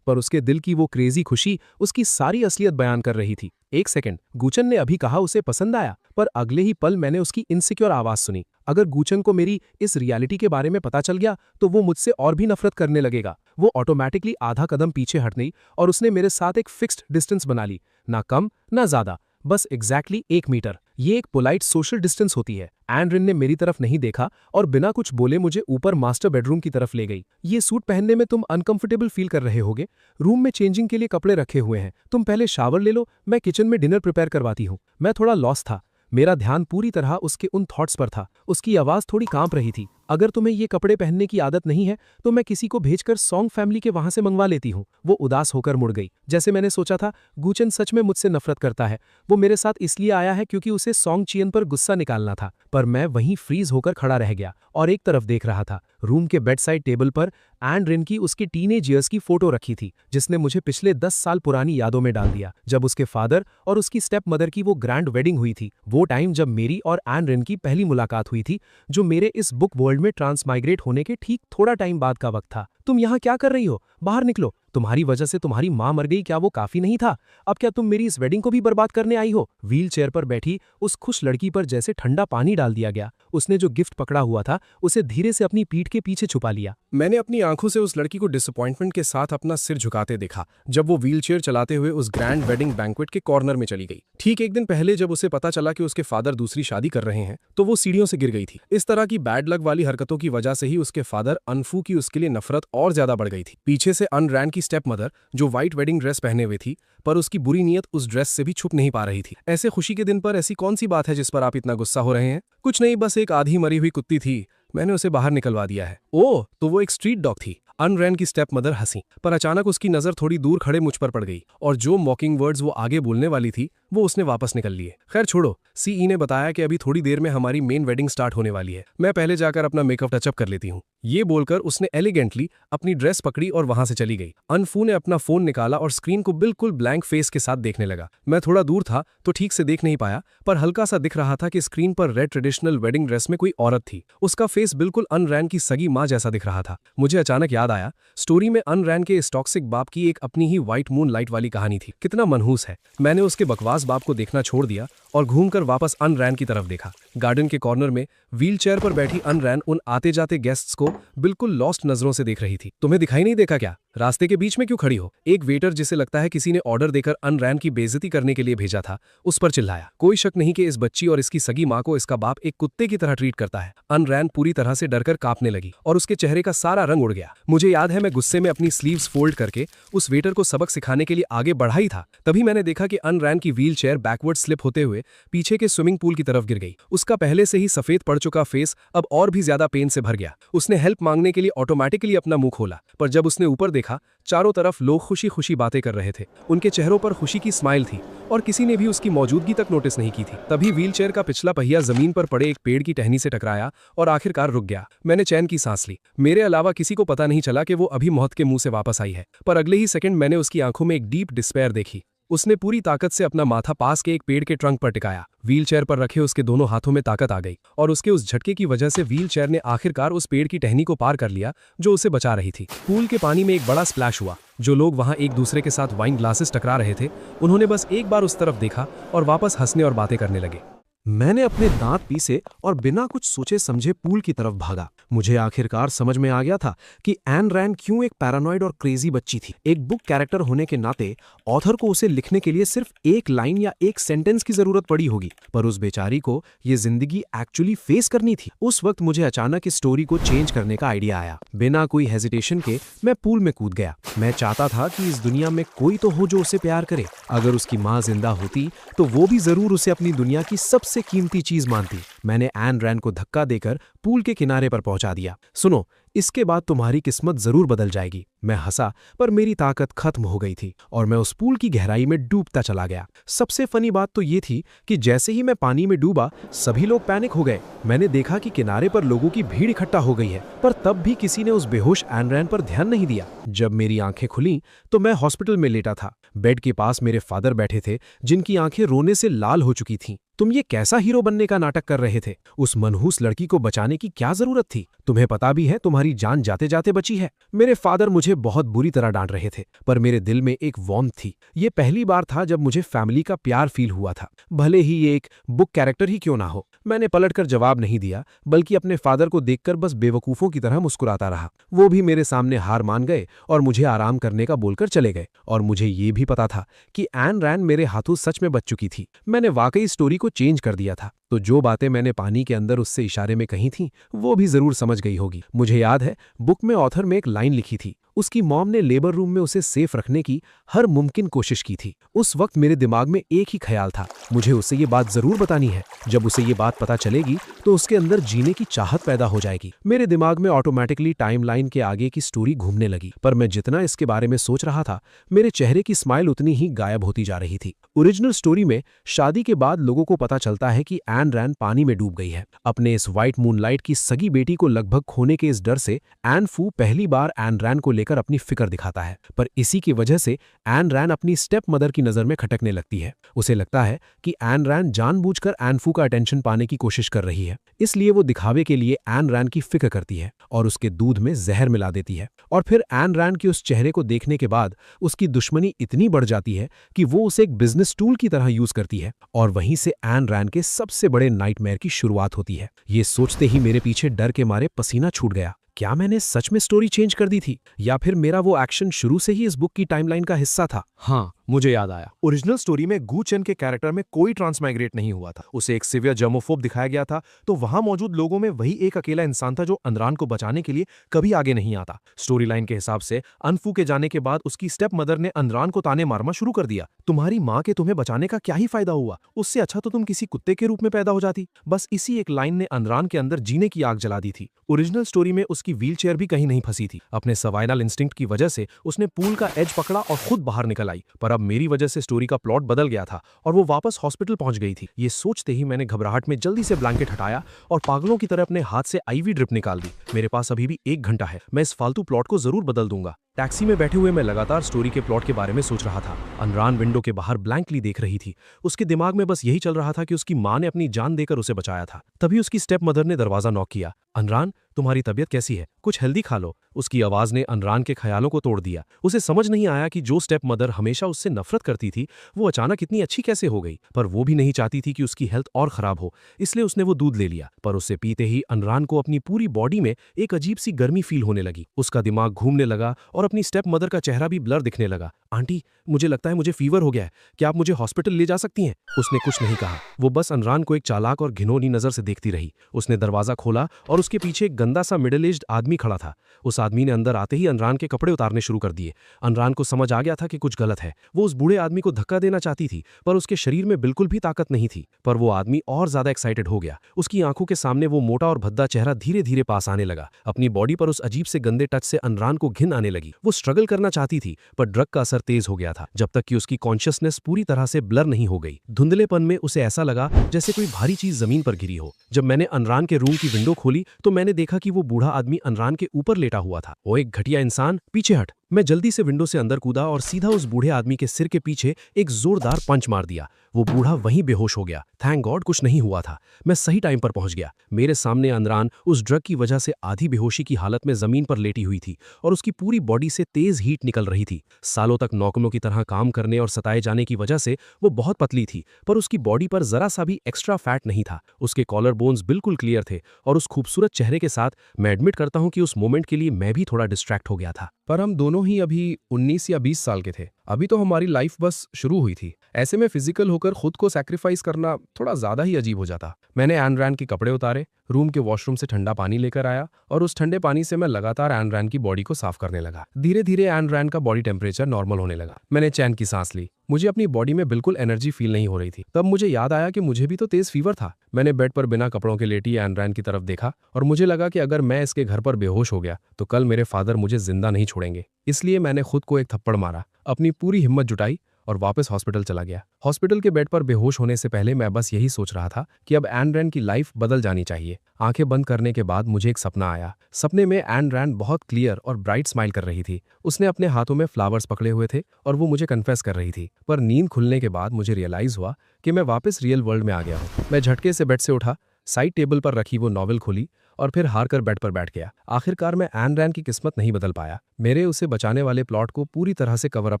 पर उसके दिल की वो क्रेजी खुशी उसकी सारी असलियत बयान कर रही थी। एक सेकंड, गूचन ने अभी कहा उसे पसंद आया, पर अगले ही पल मैंने उसकी इनसिक्योर आवाज सुनी। अगर गूचन को मेरी इस रियलिटी के बारे में पता चल गया तो वो मुझसे और भी नफरत करने लगेगा। वो ऑटोमेटिकली आधा कदम पीछे हट गई और उसने मेरे साथ एक फिक्स्ड डिस्टेंस बना ली, ना कम ना ज्यादा, बस एग्जैक्टली 1 मीटर। ये एक पोलाइट सोशल डिस्टेंस होती है। एन रिन ने मेरी तरफ नहीं देखा और बिना कुछ बोले मुझे ऊपर मास्टर बेडरूम की तरफ ले गई। ये सूट पहनने में तुम अनकंफर्टेबल फील कर रहे होगे। रूम में चेंजिंग के लिए कपड़े रखे हुए हैं, तुम पहले शावर ले लो, मैं किचन में डिनर प्रिपेयर करवाती हूँ। मैं थोड़ा लॉस था, मेरा ध्यान पूरी तरह उसके उन थॉट्स पर था। उसकी आवाज थोड़ी कांप रही थी। अगर तुम्हें ये कपड़े पहनने की आदत नहीं है तो मैं किसी को भेजकर सॉन्ग फैमिली के वहां से मंगवा लेती हूँ। वो उदास होकर मुड़ गई। जैसे मैंने सोचा था, गूचन सच में मुझसे नफरत करता है। वो मेरे साथ इसलिए आया है क्योंकि उसे सॉन्ग चियन पर गुस्सा निकालना था। पर मैं वहीं फ्रीज होकर खड़ा रह गया और एक तरफ देख रहा था। रूम के बेड साइड टेबल पर एन रिन की उसकी टीनेज ईयर्स की फोटो रखी थी, जिसने मुझे पिछले 10 साल पुरानी यादों में डाल दिया, जब उसके फादर और उसकी स्टेप मदर की वो ग्रैंड वेडिंग हुई थी। वो टाइम जब मेरी और एन रिन की पहली मुलाकात हुई थी, जो मेरे इस बुक वर्ल्ड में ट्रांसमाइग्रेट होने के ठीक थोड़ा टाइम बाद का वक्त था। तुम यहाँ क्या कर रही हो? बाहर निकलो। तुम्हारी वजह से तुम्हारी माँ मर गई, क्या वो काफी नहीं था? अब क्या तुम मेरी इस वेडिंग को भी बर्बाद करने आई हो? व्हील चेयर पर बैठी उस खुश लड़की पर जैसे ठंडा पानी डाल दिया गया। उसने जो गिफ्ट पकड़ा हुआ था उसे धीरे से अपनी पीठ के पीछे छुपा लिया। मैंने अपनी आंखों से उस लड़की को डिसअपॉइंटमेंट के साथ अपना सिर झुकाते देखा जब वो व्हीलचेयर चलाते हुए उस ग्रैंड वेडिंग बैंक्वेट के कॉर्नर में चली गई। ठीक एक दिन पहले जब उसे पता चला कि उसके फादर दूसरी शादी कर रहे हैं तो वो सीढ़ियों से गिर गई थी। इस तरह की बैड लक वाली हरकतों की वजह से ही उसके फादर अनफू की उसके लिए नफरत और ज्यादा बढ़ गई थी। पीछे से अन रैन की स्टेप मदर जो व्हाइट वेडिंग ड्रेस पहने हुए थी, पर उसकी बुरी नीयत उस ड्रेस से भी छुप नहीं पा रही थी। ऐसे खुशी के दिन पर ऐसी कौन सी बात है जिस पर आप इतना गुस्सा हो रहे हैं? कुछ नहीं, बस एक आधी मरी हुई कुत्ती थी, मैंने उसे बाहर निकलवा दिया है। ओह, तो वो एक स्ट्रीट डॉग थी। अन रैन की स्टेप मदर हंसी, पर अचानक उसकी नजर थोड़ी दूर खड़े मुझ पर पड़ गई और जो मॉकिंग वर्ड्स वो आगे बोलने वाली थी वो उसने वापस निकल लिए। खैर छोड़ो, सीई ने बताया कि अभी थोड़ी देर में हमारी मेन वेडिंग स्टार्ट होने वाली है, मैं पहले जाकर अपना मेकअप टचअप कर लेती हूँ। ये बोलकर उसने एलिगेंटली अपनी ड्रेस पकड़ी और वहां से चली गई। अनफू ने अपना फोन निकाला और स्क्रीन को बिल्कुल ब्लैंक फेस के साथ देखने लगा। मैं थोड़ा दूर था तो ठीक से देख नहीं पाया, पर हल्का सा दिख रहा था कि स्क्रीन पर रेड ट्रेडिशनल वेडिंग ड्रेस में कोई औरत थी। उसका फेस बिल्कुल अन रैन की सगी माँ जैसा दिख रहा था। मुझे अचानक याद आया, स्टोरी में अन रैन के इस टॉक्सिक बाप की एक अपनी ही व्हाइट मून लाइट वाली कहानी थी। कितना मनहूस है। मैंने उसके बकवास खास बाप को देखना छोड़ दिया और घूमकर वापस अन रैन की तरफ देखा। गार्डन के कॉर्नर में व्हीलचेयर पर बैठी अन रैन उन आते जाते गेस्ट्स को बिल्कुल लॉस्ट नजरों से देख रही थी। तुम्हें दिखाई नहीं देखा क्या? रास्ते के बीच में क्यों खड़ी हो? एक वेटर जिसे लगता है किसी ने ऑर्डर देकर अन रैन की बेइज्जती करने के लिए भेजा था, उस पर चिल्लाया। कोई शक नहीं कि इस बच्ची और इसकी सगी माँ को इसका बाप एक कुत्ते की तरह ट्रीट करता है। अन रैन पूरी तरह से डरकर कांपने लगी और उसके चेहरे का सारा रंग उड़ गया। मुझे याद है मैं गुस्से में अपनी स्लीव्स फोल्ड करके उस वेटर को सबक सिखाने के लिए आगे बढ़ा ही था, तभी मैंने देखा कि अन रैन की व्हील चेयर बैकवर्ड स्लिप होते हुए पीछे के स्विमिंग पूल की तरफ गिर गई। उसका पहले से ही सफेद पड़ चुका फेस अब और भी ज्यादा पेन से भर गया। उसने हेल्प मांगने के लिए ऑटोमेटिकली अपना मुंह खोला, पर जब उसने ऊपर देखा, चारों तरफ लोग खुशी खुशी बातें कर रहे थे। उनके चेहरों पर खुशी की स्माइल थी और किसी ने भी उसकी मौजूदगी तक नोटिस नहीं की थी। तभी व्हीलचेयर का पिछला पहिया जमीन पर पड़े एक पेड़ की टहनी से टकराया और आखिरकार रुक गया। मैंने चैन की सांस ली। मेरे अलावा किसी को पता नहीं चला कि वो अभी मौत के मुंह से वापस आई है, पर अगले ही सेकंड मैंने उसकी आंखों में एक डीप डिस्पेयर देखी। उसने पूरी ताकत से अपना माथा पास के एक पेड़ के ट्रंक पर टिकाया। व्हीलचेयर पर रखे उसके दोनों हाथों में ताकत आ गई और उसके उस झटके की वजह से व्हीलचेयर ने आखिरकार उस पेड़ की टहनी को पार कर लिया जो उसे बचा रही थी। पूल के पानी में एक बड़ा स्प्लैश हुआ। जो लोग वहां एक दूसरे के साथ वाइन ग्लासेस टकरा रहे थे, उन्होंने बस एक बार उस तरफ देखा और वापस हंसने और बातें करने लगे। मैंने अपने दांत पीसे और बिना कुछ सोचे समझे पूल की तरफ भागा। मुझे आखिरकार समझ में आ गया था कि एन रैन क्यों एक पैरानॉइड और क्रेजी बच्ची थी। एक बुक कैरेक्टर होने के नाते ऑथर को उसे लिखने के लिए सिर्फ एक लाइन या एक सेंटेंस की जरूरत पड़ी होगी, पर उस बेचारी को ये जिंदगी एक्चुअली फेस करनी थी। उस वक्त मुझे अचानक इस स्टोरी को चेंज करने का आइडिया आया। बिना कोई हेजिटेशन के मैं पूल में कूद गया। मैं चाहता था कि इस दुनिया में कोई तो हो जो उसे प्यार करे। अगर उसकी माँ जिंदा होती तो वो भी जरूर उसे अपनी दुनिया की सबसे कीमती चीज मानती। मैंने एन रैन को धक्का देकर पूल के किनारे पर पहुंचा दिया। सुनो, इसके बाद तुम्हारी किस्मत जरूर बदल जाएगी। मैं हंसा, पर मेरी ताकत खत्म हो गई थी और मैं उस पूल की गहराई में डूबता चला गया। सबसे फनी बात तो ये थी कि जैसे ही मैं पानी में डूबा, सभी लोग पैनिक हो गए। मैंने देखा कि किनारे पर लोगों की भीड़ इकट्ठा हो गई है, पर तब भी किसी ने उस बेहोश एन रैन पर ध्यान नहीं दिया। जब मेरी आंखें खुली तो मैं हॉस्पिटल में लेटा था। बेड के पास मेरे फादर बैठे थे, जिनकी आंखें रोने से लाल हो चुकी थीं। तुम ये कैसा हीरो बनने का नाटक कर रहे थे? उस मनहूस लड़की को बचाने की क्या जरूरत थी? तुम्हें पता भी है तुम्हारी जान जाते जाते बची है। मेरे फादर मुझे बहुत बुरी तरह डांट रहे थे, पर मेरे दिल में एक वार्मथ थी। ये पहली बार था जब मुझे फैमिली का प्यार फील हुआ था, भले ही ये एक बुक कैरेक्टर ही क्यों ना हो। मैंने पलटकर जवाब नहीं दिया, बल्कि अपने फादर को देखकर बस बेवकूफों की तरह मुस्कुराता रहा। वो भी मेरे सामने हार मान गए और मुझे आराम करने का बोलकर चले गए। और मुझे ये भी पता था कि एन रैन मेरे हाथों सच में बच चुकी थी। मैंने वाकई स्टोरी को चेंज कर दिया था। तो जो बातें मैंने पानी के अंदर उससे इशारे में कही थीं, वो भी जरूर समझ गई होगी। मुझे याद है बुक में ऑथर में एक लाइन लिखी थी, उसकी मॉम ने लेबर रूम में उसे सेफ रखने की हर मुमकिन कोशिश की थी। उस वक्त मेरे दिमाग में एक ही ख्याल था, मुझे उसे ये बात जरूर बतानी है। जब उसे ये बात पता चलेगी तो उसके अंदर जीने की चाहत पैदा हो जाएगी। मेरे दिमाग में ऑटोमेटिकली टाइमलाइन के आगे की स्टोरी घूमने लगी, पर मैं जितना इसके बारे में सोच रहा था, मेरे चेहरे की स्माइल उतनी ही गायब होती जा रही थी। ओरिजिनल स्टोरी में शादी के बाद लोगों को पता चलता है कि एन रैन पानी में डूब गई है। अपने इस व्हाइट मूनलाइट की सगी बेटी को लगभग खोने के इस डर से एन फू पहली बार एन रैन को लेकर अपनी फिक्र दिखाता है, पर इसी की वजह से एन रैन अपनी स्टेप मदर की नजर में खटकने लगती है। उसे लगता है कि एन रैन जानबूझकर एन फू का अटेंशन पाने की कोशिश कर रही है, इसलिए वो दिखावे के लिए एन रैन की फिक्र करती है और उसके दूध में जहर मिला देती है। और फिर एन रैन के उस चेहरे को देखने के बाद उसकी दुश्मनी इतनी बढ़ जाती है कि वो उसे एक बिजनेस टूल की तरह यूज करती है, और वहीं से एन रैन के सबसे बड़े नाइटमेयर की शुरुआत होती है। ये सोचते ही मेरे पीछे डर के मारे पसीना छूट गया। क्या मैंने सच में स्टोरी चेंज कर दी थी, या फिर मेरा वो एक्शन शुरू से ही इस बुक की टाइमलाइन का हिस्सा था? हाँ, मुझे याद आया। ओरिजिनल स्टोरी में गू चेन के कैरेक्टर में कोई ट्रांसमाइग्रेट नहीं हुआ था। उसे एक सिवियर जर्मोफोब दिखाया गया था, तो वहां मौजूद लोगों में वही एक अकेला इंसान था जो अनरान को बचाने के लिए कभी आगे नहीं आता। स्टोरी लाइन के हिसाब से अनफू के जाने के बाद उसकी स्टेप मदर ने अनरान को ताने मारना शुरू कर दिया। तुम्हारी माँ के तुम्हें बचाने का क्या ही फायदा हुआ? उससे अच्छा तो तुम किसी कुत्ते के रूप में पैदा हो जाती। बस इसी एक लाइन ने अनरान के अंदर जीने की आग जला दी थी। ओरिजिनल स्टोरी में उसकी व्हीलचेयर भी कहीं नहीं फंसी थी। अपने सर्वाइवल इंस्टिंक्ट की वजह से उसने पूल का एज पकड़ा और खुद बाहर निकल आई, पर अब मेरी वजह से स्टोरी का प्लॉट बदल गया था और वो वापस हॉस्पिटल पहुंच गई थी। ये सोचते ही मैंने घबराहट में जल्दी से ब्लैंकेट हटाया और पागलों की तरह अपने हाथ से आईवी ड्रिप निकाल दी। मेरे पास अभी भी 1 घंटा है, मैं इस फालतू प्लॉट को जरूर बदल दूंगा। टैक्सी में बैठे हुए मैं लगातार स्टोरी के प्लॉट के बारे में सोच रहा था। अनरान विंडो के बाहर ब्लैंकली देख रही थी। उसके दिमाग में बस यही चल रहा था कि उसकी माँ ने अपनी जान देकर उसे बचाया था। तभी उसकी स्टेप मदर ने दरवाजा नॉक किया। अनरान, तुम्हारी तबीयत कैसी है? कुछ हेल्दी खा लो। उसकी आवाज ने अनरान के ख्यालों को तोड़ दिया। उसे समझ नहीं आया कि जो स्टेप मदर हमेशा उससे नफरत करती थी वो अचानक इतनी अच्छी कैसे हो गई। पर वो भी नहीं चाहती थी कि उसकी हेल्थ और खराब हो, इसलिए उसने वो दूध ले लिया। पर उससे पीते ही अनरान को अपनी पूरी बॉडी में एक अजीब सी गर्मी फील होने लगी। उसका दिमाग घूमने लगा और अपनी स्टेप मदर का चेहरा भी ब्लर दिखने लगा। आंटी, मुझे लगता है मुझे फीवर हो गया है, क्या आप मुझे हॉस्पिटल ले जा सकती हैं? उसने कुछ नहीं कहा। वो बस अनरान को एक चालाक और घिनौनी नजर से देखती रही। उसने दरवाजा खोला और उसके पीछे एक गंदा सा मिडिल एज्ड आदमी खड़ा था। उस आदमी ने अंदर आते ही अनरान के कपड़े उतारने शुरू कर दिए। अनरान को समझ आ गया था कि कुछ गलत है। वो उस बूढ़े आदमी को धक्का देना चाहती थी, पर उसके शरीर में बिल्कुल भी ताकत नहीं थी। पर वो आदमी और ज्यादा एक्साइटेड हो गया। उसकी आंखों के सामने वो मोटा और भद्दा चेहरा धीरे धीरे पास आने लगा। अपनी बॉडी पर उस अजीब से गंदे टच से अनरान को घिन आने लगी। वो स्ट्रगल करना चाहती थी, पर ड्रग का असर तेज हो गया था, जब तक कि उसकी कॉन्शियसनेस पूरी तरह से ब्लर नहीं हो गई। धुंधलेपन में उसे ऐसा लगा जैसे कोई भारी चीज जमीन पर गिरी हो। जब मैंने अनरान के रूम की विंडो खोली तो मैंने देखा कि वो बूढ़ा आदमी अनरान के ऊपर लेटा हुआ था। वो एक घटिया इंसान, पीछे हट। मैं जल्दी से विंडो से अंदर कूदा और सीधा उस बूढ़े आदमी के सिर के पीछे एक जोरदार पंच मार दिया। वो बूढ़ा वहीं बेहोश हो गया। थैंक गॉड कुछ नहीं हुआ था। मैं सही टाइम पर पहुंच गया। मेरे सामने अनरान उस ड्रग की वजह से आधी बेहोशी की हालत में जमीन पर लेटी हुई थी और उसकी पूरी बॉडी से तेज हीट निकल रही थी। सालों तक नौकरों की तरह काम करने और सताए जाने की वजह से वो बहुत पतली थी, पर उसकी बॉडी पर जरा सा भी एक्स्ट्रा फैट नहीं था। उसके कॉलर बोन्स बिल्कुल क्लियर थे और उस खूबसूरत चेहरे के साथ मैं एडमिट करता हूं कि उस मोमेंट के लिए मैं भी थोड़ा डिस्ट्रैक्ट हो गया था। पर हम दोनों ही अभी 19 या 20 साल के थे। अभी तो हमारी लाइफ बस शुरू हुई थी। ऐसे में फिजिकल होकर खुद को सैक्रिफाइस करना थोड़ा ज्यादा ही अजीब हो जाता। मैंने एनरैन के कपड़े उतारे, रूम के वॉशरूम से ठंडा पानी लेकर आया और उस ठंडे पानी से मैं लगातार एनरैन की बॉडी को साफ करने लगा। धीरे धीरे एनरैन का बॉडी टेम्परेचर नॉर्मल होने लगा। मैंने चैन की सांस ली। मुझे अपनी बॉडी में बिल्कुल एनर्जी फील नहीं हो रही थी। तब मुझे याद आया कि मुझे भी तो तेज फीवर था। मैंने बेड पर बिना कपड़ों के लेटी एनरैन की तरफ देखा और मुझे लगा कि अगर मैं इसके घर पर बेहोश हो गया तो कल मेरे फादर मुझे जिंदा नहीं छोड़ेंगे। इसलिए मैंने खुद को एक थप्पड़ मारा, अपनी पूरी हिम्मत जुटाई और वापस हॉस्पिटल चला गया। हॉस्पिटल के बेड पर बेहोश होने से पहले मैं बस यही सोच रहा था कि अब एन रैन की लाइफ बदल जानी चाहिए। आंखें बंद करने के बाद मुझे एक सपना आया। सपने में एन रैन बहुत क्लियर और ब्राइट स्माइल कर रही थी। उसने अपने हाथों में फ्लावर्स पकड़े हुए थे और वो मुझे कन्फेस कर रही थी। पर नींद खुलने के बाद मुझे रियलाइज हुआ कि मैं वापस रियल वर्ल्ड में आ गया हूँ। मैं झटके से बेड से उठा, साइड टेबल पर रखी वो नॉवेल खोली और फिर हार कर बेड पर बैठ गया। आखिरकार मैं एन रैन की किस्मत नहीं बदल पाया। मेरे उसे बचाने वाले प्लॉट को पूरी तरह से कवर अप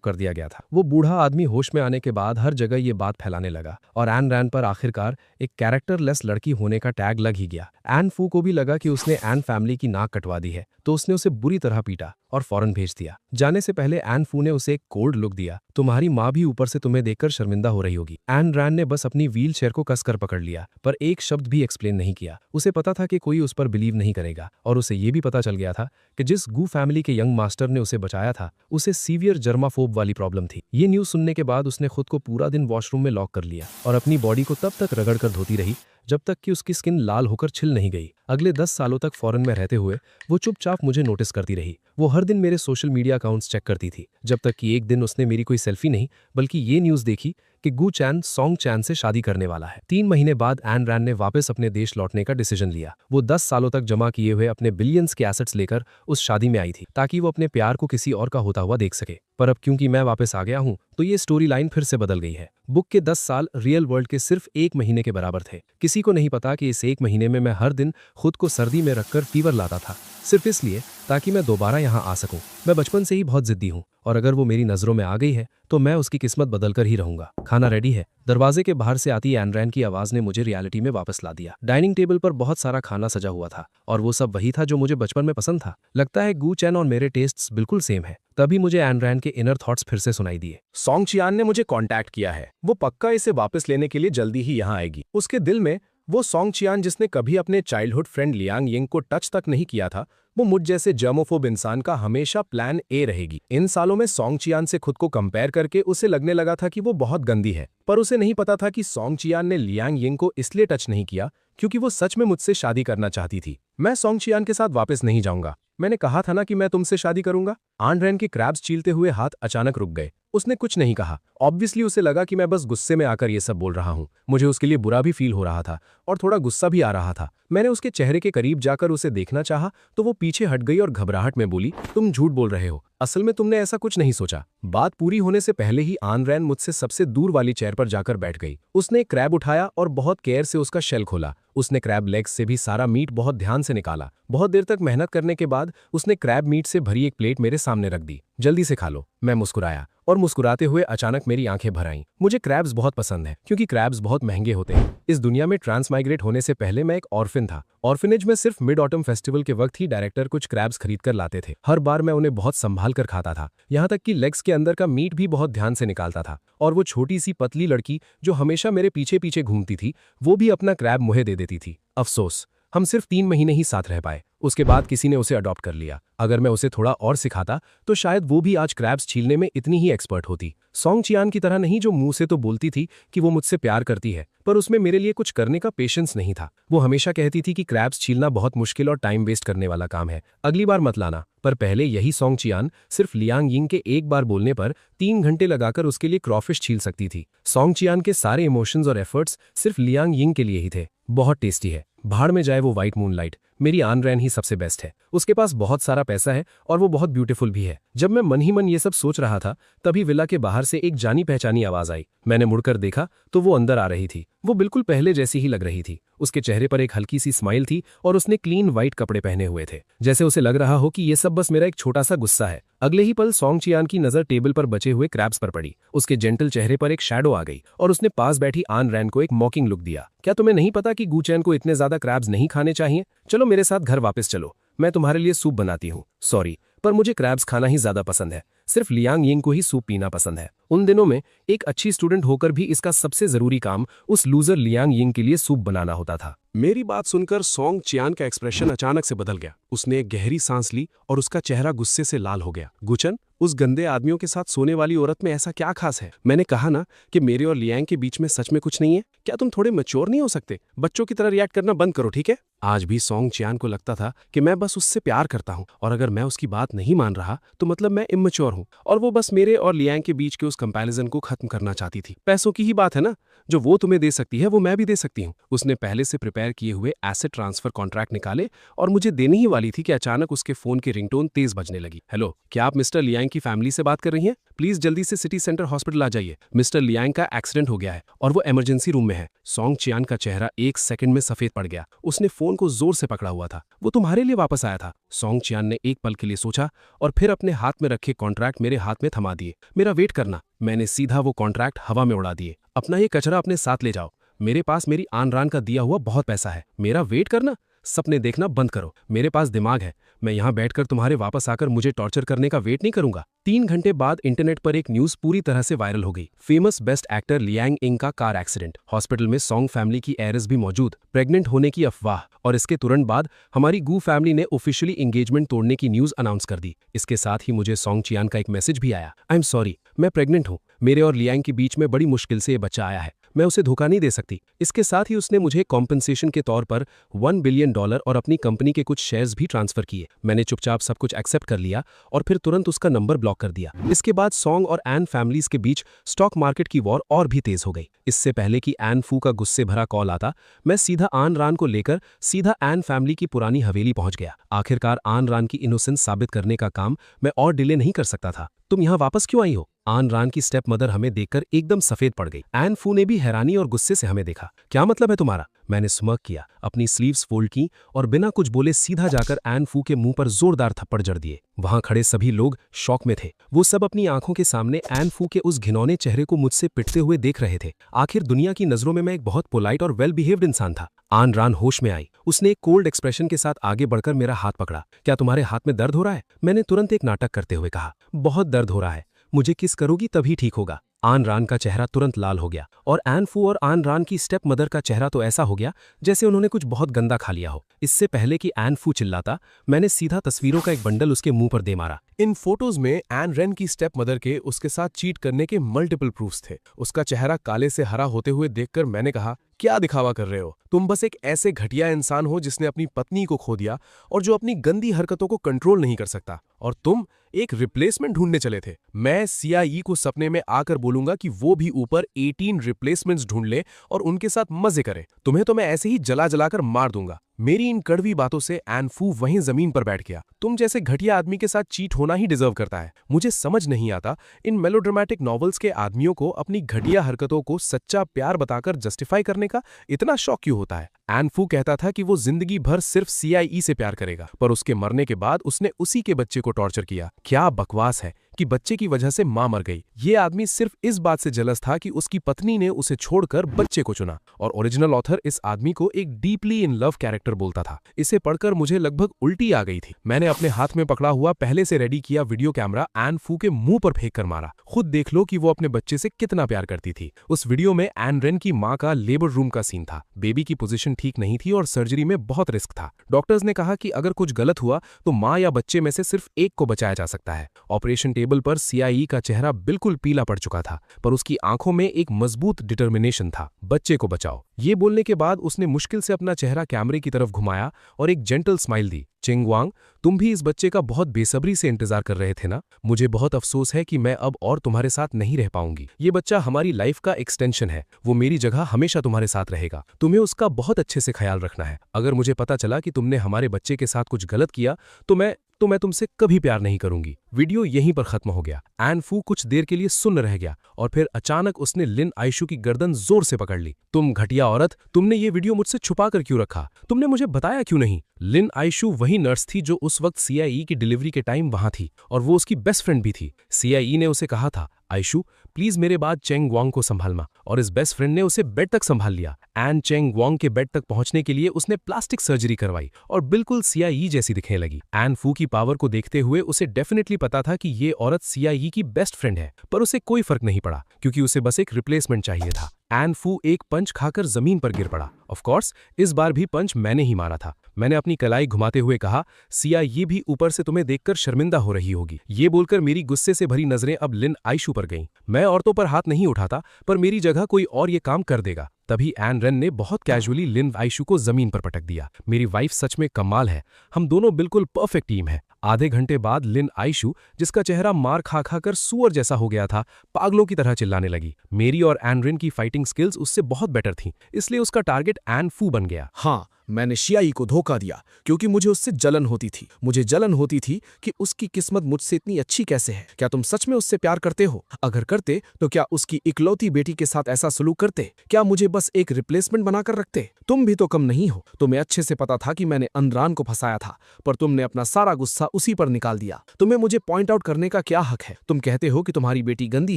कर दिया गया था। वो बूढ़ा आदमी होश में आने के बाद हर जगह ये बात फैलाने लगा और एन रैन पर आखिरकार एक कैरेक्टरलेस लड़की होने का टैग लग ही गया। एन फू को भी लगा कि उसने एन फैमिली की नाक कटवा दी है, तो उसने उसे बुरी तरह पीटा और फौरन भेज दिया। जाने से पहले एन फू ने उसे एक कोल्ड लुक दिया। तुम्हारी माँ भी ऊपर से तुम्हें देखकर शर्मिंदा हो रही होगी। एन रैन ने बस अपनी व्हील चेयर को कसकर पकड़ लिया, पर एक शब्द भी एक्सप्लेन नहीं किया। उसे पता था कि कोई उस पर बिलीव नहीं करेगा और उसे ये भी पता चल गया था कि जिस गू फैमिली के यंग मास्टर ने उसे बचाया था उसे सीवियर जर्माफोब वाली प्रॉब्लम थी। ये न्यूज सुनने के बाद उसने खुद को पूरा दिन वॉशरूम में लॉक कर लिया और अपनी बॉडी को तब तक रगड़ कर धोती रही जब तक कि उसकी स्किन लाल होकर छिल नहीं गई। अगले 10 सालों तक फॉरेन में रहते हुए वो चुपचाप मुझे नोटिस करती रही। वो हर दिन मेरे सोशल मीडिया अकाउंट्स चेक करती थी, जब तक कि एक दिन उसने मेरी कोई सेल्फी नहीं बल्कि ये न्यूज़ देखी कि गू चैन सॉन्ग चैन से शादी करने वाला है। 3 महीने बाद एन रैन ने वापस अपने देश लौटने का डिसीजन लिया। वो 10 सालों तक जमा किए हुए अपने बिलियंस के एसेट्स लेकर उस शादी में आई थी ताकि वो अपने प्यार को किसी और का होता हुआ देख सके। पर अब क्योंकि मैं वापस आ गया हूं तो ये स्टोरी लाइन फिर से बदल गई है। बुक के 10 साल रियल वर्ल्ड के सिर्फ 1 महीने के बराबर थे। किसी को नहीं पता कि इस 1 महीने में मैं हर दिन खुद को सर्दी में रखकर फीवर लाता था, सिर्फ इसलिए ताकि मैं दोबारा यहाँ आ सकूं। मैं बचपन से ही बहुत जिद्दी हूँ और अगर वो मेरी नजरों में आ गई है तो मैं उसकी किस्मत बदलकर ही रहूंगा। खाना रेडी है। दरवाजे के बाहर से आती एन रैन की आवाज ने मुझे रियलिटी में वापस ला दिया। डाइनिंग टेबल पर बहुत सारा खाना सजा हुआ था और वो सब वही था जो मुझे बचपन में पसंद था। लगता है गू चैन और मेरे टेस्ट्स बिल्कुल सेम है। तभी मुझे एन रैन के इनर थॉट्स फिर से सुनाई दिए। सॉन्ग चियान ने मुझे कांटेक्ट किया है। वो पक्का इसे वापस लेने के लिए जल्दी ही यहाँ आएगी। उसके दिल में वो सॉन्ग चियान जिसने कभी अपने चाइल्डहुड फ्रेंड लियांग यिंग को टच तक नहीं किया था, वो मुझ जैसे जर्मोफोब इंसान का हमेशा प्लान ए रहेगी। इन सालों में सॉन्ग चियान से खुद को कंपेयर करके उसे लगने लगा था कि वो बहुत गंदी है, पर उसे नहीं पता था कि सॉन्ग चियान ने लियांग यिंग को इसलिए टच नहीं किया क्योंकि वो सच में मुझसे शादी करना चाहती थी। मैं सॉन्ग चियान के साथ वापस नहीं जाऊंगा। मैंने कहा था ना कि मैं तुमसे शादी करूंगा। आन रैन के क्रैब्स छीलते हुए हाथ अचानक रुक गए। उसने कुछ नहीं कहा। ऑब्वियसली उसे लगा कि मैं बस गुस्से में आकर ये सब बोल रहा हूं। मुझे उसके लिए बुरा भी फील हो रहा था और थोड़ा गुस्सा भी आ रहा था। मैंने उसके चेहरे के करीब जाकर उसे देखना चाहा तो वो पीछे हट गई और घबराहट में बोली, तुम झूठ बोल रहे हो, असल में तुमने ऐसा कुछ नहीं सोचा। बात पूरी होने से पहले ही आन रैन मुझसे सबसे दूर वाली चेयर पर जाकर बैठ गई। उसने एक क्रैब उठाया और बहुत केयर से उसका शेल खोला। उसने क्रैब लेग्स से भी सारा मीट बहुत ध्यान से निकाला। बहुत देर तक मेहनत करने के बाद उसने क्रैब मीट से भरी एक प्लेट मेरे सामने रख दी। जल्दी से खा लो। मैं मुस्कुराया और मुस्कुराते हुए अचानक मेरी आंखें भर आईं। मुझे क्रैब्स बहुत पसंद है क्योंकि क्रैब्स बहुत महंगे होते हैं। इस दुनिया में ट्रांसमाइग्रेट होने से पहले मैं एक ऑर्फिन था। ऑर्फिनेज में सिर्फ मिड ऑटम फेस्टिवल के वक्त ही डायरेक्टर कुछ क्रैब्स खरीद कर लाते थे। हर बार मैं उन्हें बहुत संभाल कर खाता था, यहाँ तक कि लेग्स के अंदर का मीट भी बहुत ध्यान से निकालता था। और वो छोटी सी पतली लड़की जो हमेशा मेरे पीछे पीछे घूमती थी, वो भी अपना क्रैब मुझे दे देती थी। अफसोस, हम सिर्फ 3 महीने ही साथ रह पाए। उसके बाद किसी ने उसे अडॉप्ट कर लिया। अगर मैं उसे थोड़ा और सिखाता तो शायद वो भी आज क्रैब्स छीलने में इतनी ही एक्सपर्ट होती। सॉन्ग चियान की तरह नहीं, जो मुंह से तो बोलती थी कि वो मुझसे प्यार करती है, पर उसमें मेरे लिए कुछ करने का पेशेंस नहीं था। वो हमेशा कहती थी कि क्रैब्स छीलना बहुत मुश्किल और टाइम वेस्ट करने वाला काम है, अगली बार मत लाना। पर पहले यही सॉन्ग चियान सिर्फ लियांग यिंग के एक बार बोलने पर 3 घंटे लगाकर उसके लिए क्रॉफिश छील सकती थी। सॉन्ग चियान के सारे इमोशंस और एफर्ट्स सिर्फ लियांग यिंग के लिए ही थे। बहुत टेस्टी है। भाड़ में जाए वो व्हाइट मूनलाइट, मेरी आन रैन ही सबसे बेस्ट है। उसके पास बहुत सारा पैसा है और वो बहुत ब्यूटीफुल भी है। जब मैं मन ही मन ये सब सोच रहा था तभी विला के बाहर से एक जानी पहचानी आवाज आई। मैंने मुड़कर देखा तो वो अंदर आ रही थी। वो बिल्कुल पहले जैसी ही लग रही थी। उसके चेहरे पर एक हल्की सी स्माइल थी और उसने क्लीन व्हाइट कपड़े पहने हुए थे, जैसे उसे लग रहा हो कि ये सब बस मेरा एक छोटा सा गुस्सा है। अगले ही पल सॉन्ग चियान की नजर टेबल पर बचे हुए क्रैब्स पर पड़ी। उसके जेंटल चेहरे पर एक शैडो आ गई और उसने पास बैठी आन रैन को एक मॉकिंग लुक दिया। क्या तुम्हें नहीं पता कि गूचैन को इतने ज्यादा क्रैब्स नहीं खाने चाहिए? चलो मेरे साथ घर वापस चलो, मैं तुम्हारे लिए सूप बनाती हूँ। सॉरी, पर मुझे क्रैब्स खाना ही ज्यादा पसंद है। सिर्फ लियांग यिंग को ही सूप पीना पसंद है। उन दिनों में एक अच्छी स्टूडेंट होकर भी इसका सबसे जरूरी काम उस लूजर लियांग यिंग के लिए सूप बनाना होता था। मेरी बात सुनकर सॉन्ग चियान का एक्सप्रेशन अचानक से बदल गया। उसने एक गहरी सांस ली और उसका चेहरा गुस्से से लाल हो गया। गुचन, उस गंदे आदमियों के साथ सोने वाली औरत में ऐसा क्या खास है? मैंने कहा ना कि मेरे और लियांग के बीच में सच में कुछ नहीं है। क्या तुम थोड़े मैच्योर नहीं हो सकते? बच्चों की तरह रिएक्ट करना बंद करो, ठीक है? आज भी सॉन्ग चियान को लगता था कि मैं बस उससे प्यार करता हूँ और अगर मैं उसकी बात नहीं मान रहा तो मतलब मैं इमैच्योर हूँ और वो बस मेरे और लियांग के बीच के उस कंपैरिजन को खत्म करना चाहती थी। पैसों की ही बात है ना, जो वो तुम्हें दे सकती है वो मैं भी दे सकती हूँ। उसने पहले से प्रिपेयर किए हुए एसेट ट्रांसफर कॉन्ट्रैक्ट निकाले और मुझे देनी ही वाली थी कि अचानक उसके फोन की रिंगटोन तेज बजने लगी। हेलो, क्या आप मिस्टर लियांग की फैमिली से बात कर रही हैं? प्लीज जल्दी से सिटी सेंटर हॉस्पिटल आ जाइए। मिस्टर लियांग का एक्सीडेंट हो गया है और वो इमरजेंसी रूम में है। सॉन्ग चियान का चेहरा 1 सेकंड में सफेद पड़ गया। उसने फोन को जोर से पकड़ा हुआ था। वो तुम्हारे लिए वापस आया था। सॉन्ग चियान ने एक पल के लिए सोचा और फिर अपने हाथ में रखे कॉन्ट्रैक्ट मेरे हाथ में थमा दिए। मेरा वेट करना। मैंने सीधा वो कॉन्ट्रैक्ट हवा में उड़ा दिए। अपना ये कचरा अपने साथ ले जाओ। मेरे पास मेरी आन रान का दिया हुआ बहुत पैसा है। मेरा वेट करना? सपने देखना बंद करो। मेरे पास दिमाग है। मैं यहाँ बैठकर तुम्हारे वापस आकर मुझे टॉर्चर करने का वेट नहीं करूंगा। 3 घंटे बाद इंटरनेट पर एक न्यूज पूरी तरह से वायरल हो गई। Famous best actor Liang Ying का कार एक्सीडेंट। हॉस्पिटल में सॉन्ग फैमिली की एयरस भी मौजूद। प्रेग्नेंट होने की अफवाह। और इसके तुरंत बाद हमारी गू फैमिली ने ऑफिशियली एंगेजमेंट तोड़ने की न्यूज अनाउंस कर दी। इसके साथ ही मुझे सॉन्ग चियान का एक मैसेज भी आया। आई एम सॉरी, मैं प्रेग्नेंट हूँ। मेरे और लियांग के बीच में बड़ी मुश्किल से ये बच्चा आया है। मैं उसे धोखा नहीं दे सकती। इसके साथ ही उसने मुझे कॉम्पनसेशन के तौर पर $1 बिलियन और अपनी कंपनी के कुछ शेयर्स भी ट्रांसफर किए। मैंने चुपचाप सब कुछ एक्सेप्ट कर लिया और फिर तुरंत उसका नंबर ब्लॉक कर दिया। इसके बाद सॉन्ग और एन फैमिलीज के बीच स्टॉक मार्केट की वॉर और भी तेज हो गई। इससे पहले कि एन फू का गुस्से भरा कॉल आता, मैं सीधा आन रान को लेकर सीधा एन फैमिली की पुरानी हवेली पहुंच गया। आखिरकार आन रान की इनोसेंस साबित करने का काम मैं और डिले नहीं कर सकता था। तुम यहाँ वापस क्यों आई हो? आन रान की स्टेप मदर हमें देखकर एकदम सफेद पड़ गई। एन फू ने भी हैरानी और गुस्से से हमें देखा। क्या मतलब है तुम्हारा? मैंने स्मर्क किया, अपनी स्लीव्स फोल्ड की और बिना कुछ बोले सीधा जाकर एन फू के मुंह पर जोरदार थप्पड़ जड़ दिए। वहां खड़े सभी लोग शॉक में थे। वो सब अपनी आंखों के सामने एन फू के उस घिनौने चेहरे को मुझसे पिटते हुए देख रहे थे। आखिर दुनिया की नजरों में मैं एक बहुत पोलाइट और वेल बिहेव्ड इंसान था। आन रान होश में आई। उसने एक कोल्ड एक्सप्रेशन के साथ आगे बढ़कर मेरा हाथ पकड़ा। क्या तुम्हारे हाथ में दर्द हो रहा है? मैंने तुरंत एक नाटक करते हुए कहा, बहुत दर्द हो रहा है। मुझे किस करोगी तभी ठीक होगा। आन रान का चेहरा तुरंत लाल हो गया और एन फू और आन रान की स्टेप मदर का चेहरा तो ऐसा हो गया जैसे उन्होंने कुछ बहुत गंदा खा लिया हो। इससे पहले कि एन फू चिल्लाता, मैंने सीधा तस्वीरों का एक बंडल उसके मुंह पर दे मारा। इन फोटोज में एन रेन की स्टेप मदर के उसके साथ चीट करने के मल्टीपल प्रूफ्स थे। उसका चेहरा काले से हरा होते हुए देखकर मैंने कहा, क्या दिखावा कर रहे हो? तुम बस एक ऐसे घटिया इंसान हो जिसने अपनी पत्नी को खो दिया और जो अपनी गंदी हरकतों को कंट्रोल नहीं कर सकता। और तुम एक रिप्लेसमेंट ढूंढने चले थे। मैं सीआईई को सपने में आकर बोलूंगा कि वो भी ऊपर 18 रिप्लेसमेंट्स ढूंढ ले और उनके साथ मजे करे। तुम्हें तो मैं ऐसे ही जला जलाकर मार दूंगा। मेरी इन कड़वी बातों से एन फू वहीं जमीन पर बैठ गया। तुम जैसे घटिया आदमी के साथ चीट होना ही डिजर्व करता है। मुझे समझ नहीं आता इन मेलोड्रामेटिक नॉवेल्स के आदमियों को अपनी घटिया हरकतों को सच्चा प्यार बताकर जस्टिफाई करने का इतना शौक क्यों होता है। एन फू कहता था कि वो जिंदगी भर सिर्फ सीआईई से प्यार करेगा, पर उसके मरने के बाद उसने उसी के बच्चे को टॉर्चर किया। क्या बकवास है कि बच्चे की वजह से मां मर गई। ये आदमी सिर्फ इस बात से जलस था कि उसकी पत्नी ने उसे छोड़कर बच्चे को चुना। और ओरिजिनल ऑथर इस आदमी को एक डीपली इन लव कैरेक्टर बोलता था। इसे पढ़कर मुझे लगभग उल्टी आ गई थी। मैंने अपने हाथ में पकड़ा हुआ पहले से रेडी किया वीडियो कैमरा एन फू के मुंह पर फेंक कर मारा। खुद देख लो कि वो अपने बच्चे से कितना प्यार करती थी। उस वीडियो में एन रेन की मां का लेबर रूम का सीन था। बेबी की पोजीशन ठीक नहीं थी और सर्जरी में बहुत रिस्क था। डॉक्टर्स ने कहा कि अगर कुछ गलत हुआ तो मां या बच्चे में से सिर्फ एक को बचाया जा सकता है। ऑपरेशन टेबल पर सीआईई का चेहरा बिल्कुल पीला पड़ चुका था, पर उसकी आंखों में एक मजबूत डिटर्मिनेशन था, बच्चे को बचाओ। ये बोलने के बाद उसने मुश्किल से अपना चेहरा कैमरे की तरफ घुमाया और एक जेंटल स्माइल दी। चेंग वांग, तुम भी इस बच्चे का बहुत बेसब्री से इंतजार कर रहे थे ना? मुझे बहुत अफसोस है कि मैं अब और तुम्हारे साथ नहीं रह पाऊंगी। ये बच्चा हमारी लाइफ का एक्सटेंशन है। वो मेरी जगह हमेशा तुम्हारे साथ रहेगा। तुम्हें उसका बहुत अच्छे से ख्याल रखना है। अगर मुझे पता चला कि तुमने हमारे बच्चे के साथ कुछ गलत किया तो मैं तुमसे कभी प्यार नहीं करूंगी। वीडियो यहीं पर खत्म हो गया। एन फू कुछ देर के लिए सुन्न रह गया और फिर अचानक उसने लिन आइशू की गर्दन जोर से पकड़ ली। तुम घटिया औरत, तुमने ये वीडियो मुझसे छुपा कर क्यों रखा? तुमने मुझे बताया क्यों नहीं? लिन आइशू वही नर्स थी जो उस वक्त सीआईई की डिलीवरी के टाइम वहां थी और वो उसकी बेस्ट फ्रेंड भी थी। सीआईई ने उसे कहा था, आइशू प्लीज मेरे बाद चेंग वांग को संभालना, और इस बेस्ट फ्रेंड ने उसे बेड तक संभाल लिया। एन चेंग वांग के बेड तक पहुंचने के लिए उसने प्लास्टिक सर्जरी करवाई और बिल्कुल सीआईई जैसी दिखने लगी। एन फू की पावर को देखते हुए उसे डेफिनेटली पता था कि ये औरत सीआईई की बेस्ट फ्रेंड है, पर उसे कोई फर्क नहीं पड़ा क्योंकि उसे बस एक रिप्लेसमेंट चाहिए था। एन फू एक पंच खाकर जमीन पर गिर पड़ा। ऑफ कोर्स इस बार भी पंच मैंने ही मारा था। मैंने अपनी कलाई घुमाते हुए कहा, सीआईई भी ऊपर से तुम्हें देखकर शर्मिंदा हो रही होगी। ये बोलकर मेरी गुस्से से भरी नजरें अब लिन आइशू पर गईं। मैं औरतों पर हाथ नहीं उठाता, पर मेरी जगह कोई और ये काम कर देगा। तभी एन रेन ने बहुत कैजुअली लिन आइशू को जमीन पर पटक दिया। मेरी वाइफ सच में कमाल है। हम दोनों बिल्कुल परफेक्ट टीम है। आधे घंटे बाद लिन आइशू, जिसका चेहरा मार खा खा कर सुअर जैसा हो गया था, पागलों की तरह चिल्लाने लगी। मेरी और एन रेन की फाइटिंग स्किल्स उससे बहुत बेटर थीं, इसलिए उसका टारगेट एन फू बन गया। हाँ, मैंने सीआईई को धोखा दिया क्योंकि मुझे उससे जलन होती थी। मुझे जलन होती थी कि उसकी किस्मत मुझसे इतनी अच्छी कैसे है। क्या तुम सच में उससे प्यार करते हो? अगर करते तो क्या उसकी इकलौती बेटी के साथ ऐसा सलूक करते? क्या मुझे बस एक रिप्लेसमेंट बनाकर रखते? तुम भी तो कम नहीं हो। तुम्हें अच्छे से पता था कि मैंने अनरान को फंसाया था, पर तुमने अपना सारा गुस्सा उसी पर निकाल दिया। तुम्हें मुझे पॉइंट आउट करने का क्या हक है? तुम कहते हो कि तुम्हारी बेटी गंदी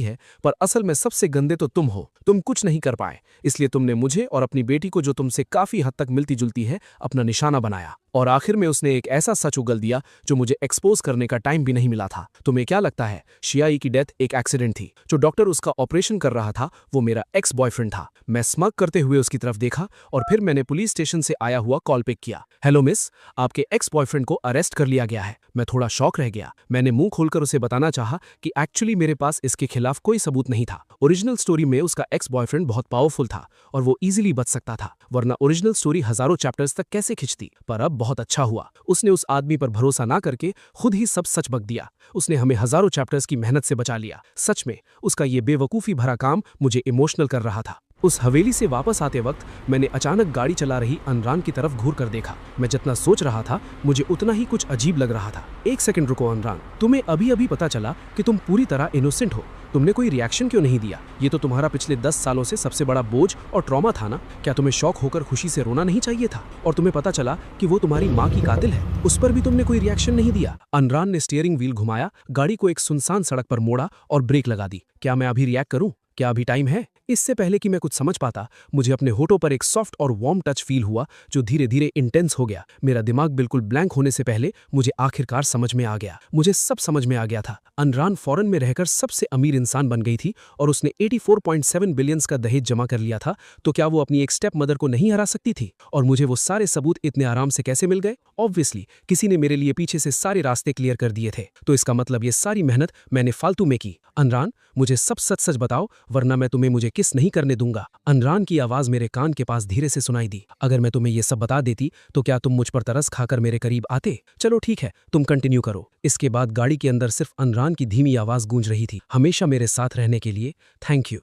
है, पर असल में सबसे गंदे तो तुम हो। तुम कुछ नहीं कर पाए, इसलिए तुमने मुझे और अपनी बेटी को, जो तुमसे काफी हद तक मिलती जुलती है, अपना निशाना बनाया। और आखिर में उसने एक ऐसा सच उगल दिया जो मुझे एक्सपोज करने का टाइम भी नहीं मिला था। तुम्हें क्या लगता है सीआईई की डेथ एक एक्सीडेंट थी? जो डॉक्टर उसका ऑपरेशन कर रहा था वो मेरा एक्स बॉयफ्रेंड था। मैं स्मग करते हुए उसकी तरफ देखा और फिर मैंने पुलिस स्टेशन से आया हुआ कॉल पिक किया। हेलो मिस, आपके एक्स बॉयफ्रेंड को अरेस्ट कर लिया गया है। मैं थोड़ा शॉक रह गया। मैंने मुंह खोलकर उसे बताना चाहा कि एक्चुअली मेरे पास इसके खिलाफ कोई सबूत नहीं था। ओरिजिनल स्टोरी में उसका एक्स बॉयफ्रेंड बहुत पावरफुल था और वो इजीली बच सकता था, वरना ओरिजिनल स्टोरी हजारों चैप्टर्स तक कैसे खिंचती। पर अब बहुत अच्छा हुआ, उसने उस आदमी पर भरोसा ना करके खुद ही सब सच बक दिया। उसने हमें हजारों चैप्टर्स की मेहनत से बचा लिया। सच में उसका ये बेवकूफ़ी भरा काम मुझे इमोशनल कर रहा था। उस हवेली से वापस आते वक्त मैंने अचानक गाड़ी चला रही अनरान की तरफ घूर कर देखा। मैं जितना सोच रहा था मुझे उतना ही कुछ अजीब लग रहा था। एक सेकंड रुको अनरान, तुम्हें अभी अभी पता चला कि तुम पूरी तरह इनोसेंट हो। तुमने कोई रिएक्शन क्यों नहीं दिया? ये तो तुम्हारा पिछले 10 सालों से सबसे बड़ा बोझ और ट्रॉमा था ना? क्या तुम्हें शौक होकर खुशी से रोना नहीं चाहिए था? और तुम्हें पता चला कि वो तुम्हारी माँ की कातिल है, उस पर भी तुमने कोई रिएक्शन नहीं दिया। अनरान ने स्टीयरिंग व्हील घुमाया, गाड़ी को एक सुनसान सड़क पर मोड़ा और ब्रेक लगा दी। क्या मैं अभी रिएक्ट करूं? क्या अभी टाइम है? इससे पहले कि मैं कुछ समझ पाता, मुझे अपने होठों पर एक सॉफ्ट और वार्म टच फील हुआ जो धीरे धीरे इंटेंस हो गया। मेरा दिमाग बिल्कुल ब्लैंक होने से पहले मुझे आखिरकार समझ में आ गया। मुझे सब समझ में आ गया था। अनरान फॉरेन में रहकर सबसे अमीर इंसान बन गई थी और उसने 84.7 बिलियंस का दहेज जमा कर लिया था। तो क्या वो अपनी एक स्टेप मदर को नहीं हरा सकती थी? और मुझे वो सारे सबूत इतने आराम से कैसे मिल गए? ऑब्वियसली किसी ने मेरे लिए पीछे से सारे रास्ते क्लियर कर दिए थे। तो इसका मतलब ये सारी मेहनत मैंने फालतू में की। अनरान, मुझे सब सच सच बताओ, वरना मैं तुम्हें मुझे किस नहीं करने दूंगा। अनरान की आवाज मेरे कान के पास धीरे से सुनाई दी। अगर मैं तुम्हें ये सब बता देती तो क्या तुम मुझ पर तरस खाकर मेरे करीब आते? चलो ठीक है, तुम कंटिन्यू करो। इसके बाद गाड़ी के अंदर सिर्फ अनरान की धीमी आवाज गूंज रही थी, हमेशा मेरे साथ रहने के लिए थैंक यू।